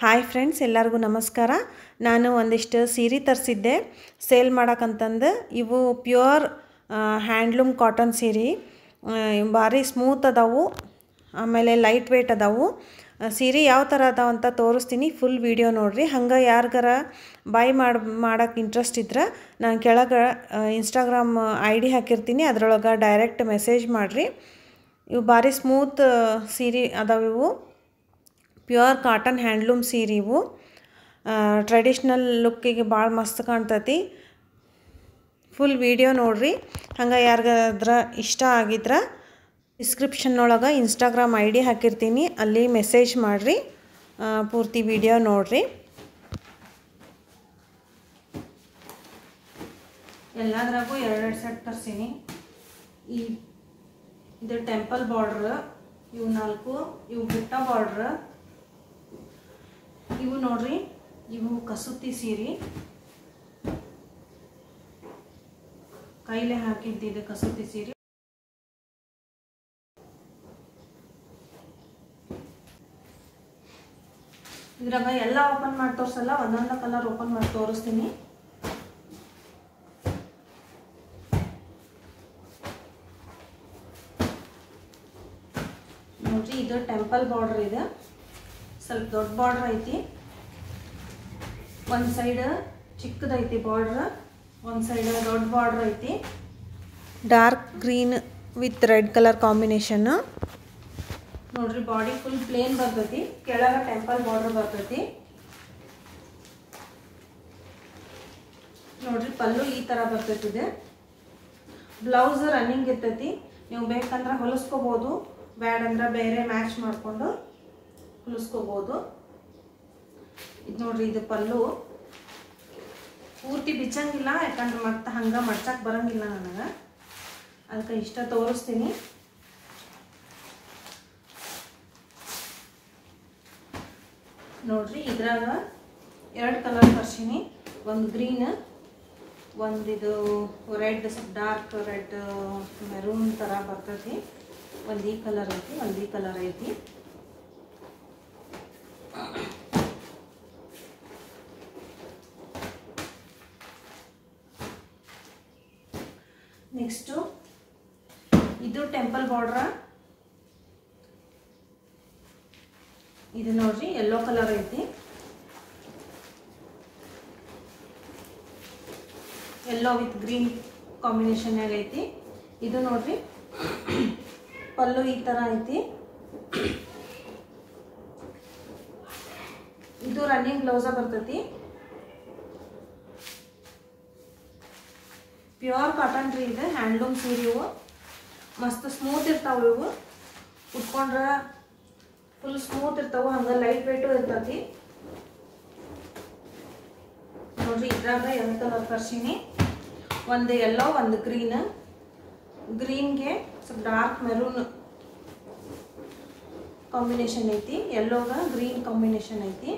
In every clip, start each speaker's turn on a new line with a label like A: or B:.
A: Hi friends, ಎಲ್ಲರಿಗೂ ನಮಸ್ಕಾರ. ನಾನು ಒಂದಿಷ್ಟು ಸೀರೆ ತರಿಸಿದ್ದೆ ಸೇಲ್ ಮಾಡೋಕ್ಕಂತಂದು. ಇವು ಪ್ಯೂರ್ ಹ್ಯಾಂಡ್ಲೂಮ್ ಕಾಟನ್ ಸೀರೆ, ಭಾರಿ ಸ್ಮೂತ್ ಅದಾವು, ಆಮೇಲೆ ಲೈಟ್ ವೇಟ್ ಅದಾವು. ಸೀರೆ ಯಾವ ಥರ ಅದಾವ ಅಂತ ತೋರಿಸ್ತೀನಿ, ಫುಲ್ ವಿಡಿಯೋ ನೋಡಿರಿ. ಹಂಗೆ ಯಾರಿಗಾರ ಬೈ ಮಾಡೋಕ್ಕೆ ಇಂಟ್ರೆಸ್ಟ್ ಇದ್ರೆ ನಾನು ಕೆಳಗೆ ಇನ್ಸ್ಟಾಗ್ರಾಮ್ ID ಹಾಕಿರ್ತೀನಿ, ಅದರೊಳಗೆ ಡೈರೆಕ್ಟ್ ಮೆಸೇಜ್ ಮಾಡಿರಿ. ಇವು ಭಾರಿ ಸ್ಮೂತ್ ಸೀರೆ ಅದಾವೆ. ಇವು ಪ್ಯೂರ್ ಕಾಟನ್ ಹ್ಯಾಂಡ್ಲೂಮ್ ಸೀರೆ. ಇವು ಟ್ರೆಡಿಷ್ನಲ್ ಲುಕ್ಕಿಗೆ ಭಾಳ ಮಸ್ತ್ ಕಾಣ್ತೈತಿ. ಫುಲ್ ವಿಡಿಯೋ ನೋಡಿರಿ. ಹಂಗೆ ಯಾರಿಗಾದ್ರ ಇಷ್ಟ ಆಗಿದ್ರೆ ಡಿಸ್ಕ್ರಿಪ್ಷನ್ನೊಳಗೆ ಇನ್ಸ್ಟಾಗ್ರಾಮ್ ID ಹಾಕಿರ್ತೀನಿ, ಅಲ್ಲಿ ಮೆಸೇಜ್ ಮಾಡಿರಿ. ಪೂರ್ತಿ ವಿಡಿಯೋ ನೋಡಿರಿ. ಎಲ್ಲದ್ರಾಗೂ ಎರಡೆರಡು ಸೆಟ್ ತರಿಸೀನಿ. ಇದು ಟೆಂಪಲ್ ಬಾರ್ಡ್ರ್, ಇವು 4, ಇವು ಬುಟ್ಟ ಬಾರ್ಡ್ರ್. ಇವು ನೋಡ್ರಿ, ಇವು ಕಸೂತಿ ಸೀರೆ, ಕೈಲೇ ಹಾಕಿದ್ದಿದ್ದು ಕಸೂತಿ ಸೀರೆ. ಇದ್ರಾಗ ಎಲ್ಲ ಓಪನ್ ಮಾಡಿ ತೋರಿಸಲ್ಲ, ಒಂದೊಂದು ಕಲರ್ ಓಪನ್ ಮಾಡಿ ತೋರಿಸ್ತೀನಿ. ನೋಡ್ರಿ, ಇದು ಟೆಂಪಲ್ ಬಾರ್ಡರ್ ಇದೆ. ಸ್ವಲ್ಪ ದೊಡ್ಡ ಬಾರ್ಡರ್ ಐತಿ. ಒಂದು ಸೈಡ್ ಚಿಕ್ಕದೈತಿ ಬಾರ್ಡ್ರ್, ಒಂದು ಸೈಡ್ ದೊಡ್ಡ ಬಾರ್ಡರ್ ಐತಿ. Dark green with red colour combination. ನೋಡ್ರಿ, ಬಾಡಿ ಫುಲ್ ಪ್ಲೇನ್ ಬರ್ತೈತಿ, ಕೆಳಗೆ ಟೆಂಪಲ್ ಬಾರ್ಡರ್ ಬರ್ತೈತಿ. ನೋಡ್ರಿ, ಪಲ್ಲು ಈ ಥರ ಬರ್ತೈತಿ. ಇದೆ ಬ್ಲೌಸ್ ರನ್ನಿಂಗ್ ಇರ್ತೈತಿ. ನೀವು ಬೇಕಂದ್ರೆ ಹೊಲಿಸ್ಕೋಬೋದು, ಬ್ಯಾಡಂದ್ರೆ ಬೇರೆ ಮ್ಯಾಚ್ ಮಾಡಿಕೊಂಡು ಹೊಲಿಸ್ಕೋಬೋದು. ಇದು ನೋಡ್ರಿ, ಇದು ಪಲ್ಲು ಪೂರ್ತಿ ಬಿಚ್ಚಂಗಿಲ್ಲ, ಯಾಕಂದ್ರೆ ಮತ್ತೆ ಹಂಗೆ ಮಡ್ಚಕ್ಕೆ ಬರಂಗಿಲ್ಲ ನನಗೆ, ಅದಕ್ಕೆ ಇಷ್ಟ ತೋರಿಸ್ತೀನಿ. ನೋಡ್ರಿ, ಇದ್ರಾಗ 2 ಕಲರ್ ತರ್ಸೀನಿ. ಒಂದು ಗ್ರೀನ್, ಒಂದು ಇದು ರೆಡ್, ಡಾರ್ಕ್ ರೆಡ್ ಮೆರೂನ್ ಥರ ಬರ್ತೈತಿ. ಒಂದು ಈ ಕಲರ್ ಐತಿ, ಒಂದು ಈ ಕಲರ್ ಐತಿ. ನೆಕ್ಸ್ಟು ಇದು ಟೆಂಪಲ್ ಬಾರ್ಡ್ರ. ಇದು ನೋಡ್ರಿ, ಯೆಲ್ಲೋ ಕಲರ್ ಐತಿ. ಯೆಲ್ಲೋ ವಿತ್ ಗ್ರೀನ್ ಕಾಂಬಿನೇಷನ್ ಐತಿ. ಇದು ನೋಡ್ರಿ, ಪಲ್ಲು ಈ ಥರ ಐತಿ. ಇದು ರನ್ನಿಂಗ್ ಬ್ಲೌಸ ಬರ್ತೈತಿ. ಪ್ಯೂರ್ ಕಾಟನ್ ರೀ, ಇದೆ ಹ್ಯಾಂಡ್ಲೂಮ್ ಸೀರೆ. ಇವು ಮಸ್ತ್ ಸ್ಮೂತ್ ಇರ್ತಾವೆ. ಇವು ಉಟ್ಕೊಂಡ್ರೆ ಫುಲ್ ಸ್ಮೂತ್ ಇರ್ತಾವೆ, ಹಂಗೆ ಲೈಟ್ ವೇಟು ಇರ್ತೈತಿ. ನೋಡ್ರಿ, ಇದ್ರಾಗ 2 ಕಲರ್ ತರ್ಸೀನಿ. ಒಂದು ಯೆಲ್ಲೋ, ಒಂದು ಗ್ರೀನ್. ಗ್ರೀನ್ಗೆ ಸ್ವಲ್ಪ ಡಾರ್ಕ್ ಮೆರೂನ್ ಕಾಂಬಿನೇಷನ್ ಐತಿ, ಯೆಲ್ಲೋಗ ಗ್ರೀನ್ ಕಾಂಬಿನೇಷನ್ ಐತಿ.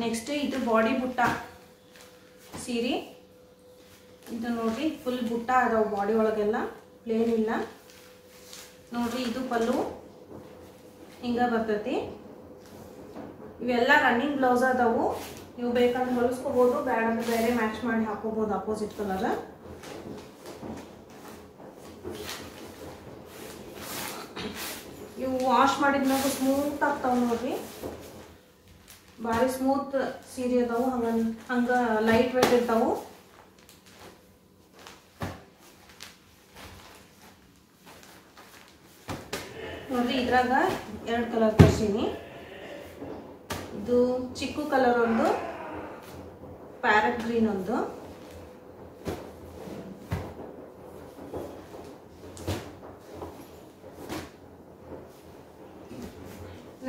A: ನೆಕ್ಸ್ಟ್ ಇದು ಬಾಡಿ ಬುಟ್ಟ ಸೀರೆ. ಇದು ನೋಡ್ರಿ, ಫುಲ್ ಬುಟ್ಟ ಅದಾವ ಬಾಡಿ ಒಳಗೆಲ್ಲ, ಪ್ಲೇನ್ ಇಲ್ಲ. ನೋಡ್ರಿ, ಇದು ಪಲ್ಲು ಹಿಂಗ ಬರ್ತೈತಿ. ಇವೆಲ್ಲ ರನ್ನಿಂಗ್ ಬ್ಲೌಸ್ ಅದಾವು. ನೀವು ಬೇಕಂದ್ರೆ ಹೊಲಿಸ್ಕೋಬೋದು, ಬೇಡಂದ್ರೆ ಬೇರೆ ಮ್ಯಾಚ್ ಮಾಡಿ ಹಾಕೋಬೋದು ಅಪೋಸಿಟ್ ಕಲರ್. ಇವು ವಾಶ್ ಮಾಡಿದ್ಮೇಲೆ ಸ್ಮೂತ್ ಆಗ್ತಾವ. ನೋಡ್ರಿ, ಭಾರಿ ಸ್ಮೂತ್ ಸೀರೆ ಅದಾವು, ಹಂಗೆ ಲೈಟ್ ವೇಟ್ ಇರ್ತಾವು. ನೋಡ್ರಿ, ಇದ್ರಾಗ 2 ಕಲರ್ ತರ್ಸೀನಿ. ಇದು ಚಿಕ್ಕು ಕಲರ್ ಒಂದು, ಪ್ಯಾರೆಟ್ ಗ್ರೀನ್ ಒಂದು.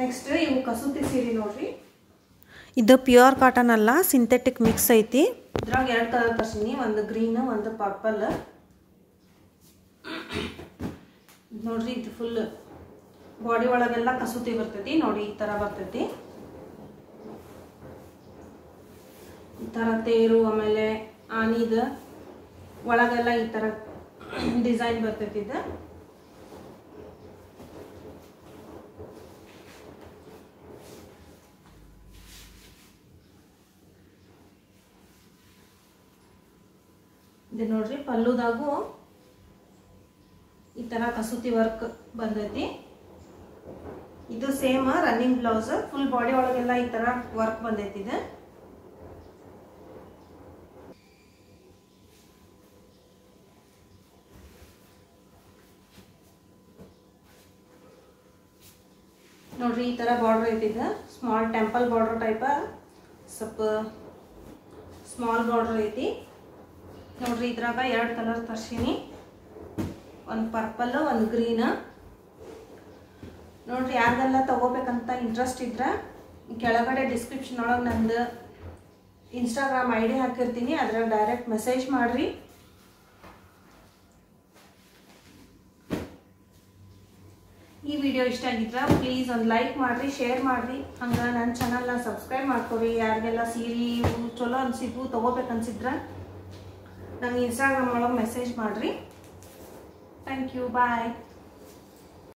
A: ನೆಕ್ಸ್ಟ್ ಇವು ಕಸೂತಿ ಸೀರೆ. ನೋಡ್ರಿ, ಇದು ಪ್ಯೂರ್ ಕಾಟನ್ ಅಲ್ಲ, ಸಿಂಥೆಟಿಕ್ ಮಿಕ್ಸ್ ಐತಿ. ಇದ್ರಾಗ 2 ಕಲರ್ ತರ್ಸೀನಿ, ಒಂದು ಗ್ರೀನ್, ಒಂದು ಪರ್ಪಲ್. ನೋಡ್ರಿ, ಇದು ಫುಲ್ ಬಾಡಿ ಒಳಗೆಲ್ಲ ಕಸೂತಿ ಬರ್ತೈತಿ. ನೋಡಿ, ಈ ಥರ ಬರ್ತೈತಿ. ಈ ಥರ ತೇರು, ಆಮೇಲೆ ಆನಿದ ಒಳಗೆಲ್ಲ ಈ ಥರ ಡಿಸೈನ್ ಬರ್ತೈತಿ. ಇದು ಇದು ನೋಡ್ರಿ ಪಲ್ಲುದಾಗೂ ಈ ಥರ ಕಸೂತಿ ವರ್ಕ್ ಬಂದೈತಿ. ಇದು same running blouse, full body ಒಳಗೆಲ್ಲ ಈ ಥರ ವರ್ಕ್ ಬಂದೈತಿ. ಇದು ನೋಡ್ರಿ ಈ ಥರ ಬಾರ್ಡರ್ ಐತಿ. ಇದು ಸ್ಮಾಲ್ ಟೆಂಪಲ್ ಬಾರ್ಡರ್ ಟೈಪ, ಸ್ವಲ್ಪ ಸ್ಮಾಲ್ ಬಾರ್ಡರ್ ಐತಿ ನೋಡ್ರಿ. ಇದ್ರಾಗ 2 ಕಲರ್ ತರ್ಸೀನಿ, ಒಂದು ಪರ್ಪಲ್ ಒಂದು ಗ್ರೀನ್. ನೋಡ್ರಿ ಯಾರಿಗೆಲ್ಲ ತಗೋಬೇಕಂತ ಇಂಟ್ರೆಸ್ಟ್ ಇದ್ರೆ ಕೆಳಗಡೆ ಡಿಸ್ಕ್ರಿಪ್ಷನ್ ಒಳಗೆ ನಂದು ಇನ್ಸ್ಟಾಗ್ರಾಮ್ ID ಹಾಕಿರ್ತೀನಿ, ಅದ್ರಾಗ ಡೈರೆಕ್ಟ್ ಮೆಸೇಜ್ ಮಾಡಿರಿ. ಈ ವಿಡಿಯೋ ಇಷ್ಟ ಆಗಿದ್ರೆ ಪ್ಲೀಸ್ ಒಂದು ಲೈಕ್ ಮಾಡಿರಿ, ಶೇರ್ ಮಾಡಿರಿ. ಹಂಗೆ ನನ್ನ ಚಾನಲ್ನ ಸಬ್ಸ್ಕ್ರೈಬ್ ಮಾಡ್ಕೊರಿ. ಯಾರಿಗೆಲ್ಲ ಸೀರೆ ಚಲೋ ಅನಿಸಿದ್ವು ತೊಗೋಬೇಕನ್ಸಿದ್ರೆ ನಂಗೆ ಇನ್ಸ್ಟಾಗ್ರಾಮ್ ಒಳಗೆ ಮೆಸೇಜ್ ಮಾಡಿರಿ. Thank you, bye.